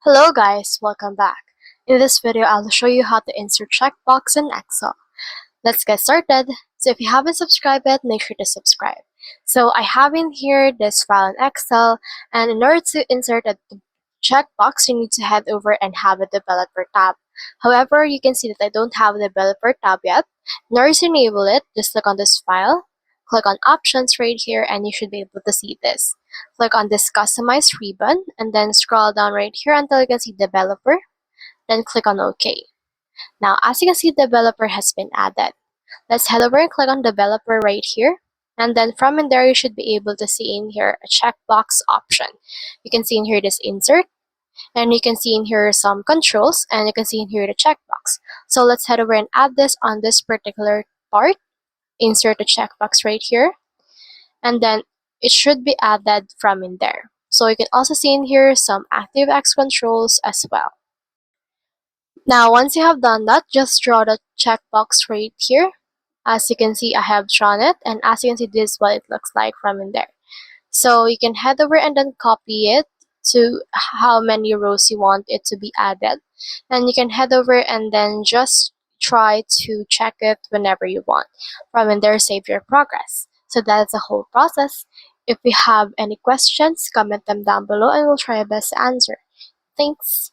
Hello guys, welcome back. In this video, I'll show you how to insert checkbox in Excel. Let's get started. So if you haven't subscribed yet, make sure to subscribe. So I have in here this file in Excel, and in order to insert a checkbox, you need to head over and have a developer tab. However, you can see that I don't have a developer tab yet. In order to enable it, just click on this file, click on options right here, and you should be able to see this. Click on this customized ribbon and then scroll down right here until you can see developer, then click on OK. Now as you can see, developer has been added. Let's head over and click on developer right here, and then from in there you should be able to see in here a checkbox option. You can see in here this insert, and you can see in here some controls, and you can see in here the checkbox. So let's head over and add this on this particular part. Insert the checkbox right here, and then it should be added from in there. So you can also see in here some ActiveX controls as well. Now once you have done that, just draw the checkbox right here. As you can see, I have drawn it, and as you can see, this is what it looks like from in there. So you can head over and then copy it to how many rows you want it to be added, and you can head over and then just try to check it whenever you want. From in there, save your progress. So that's the whole process. If you have any questions, comment them down below and we'll try our best to answer. Thanks.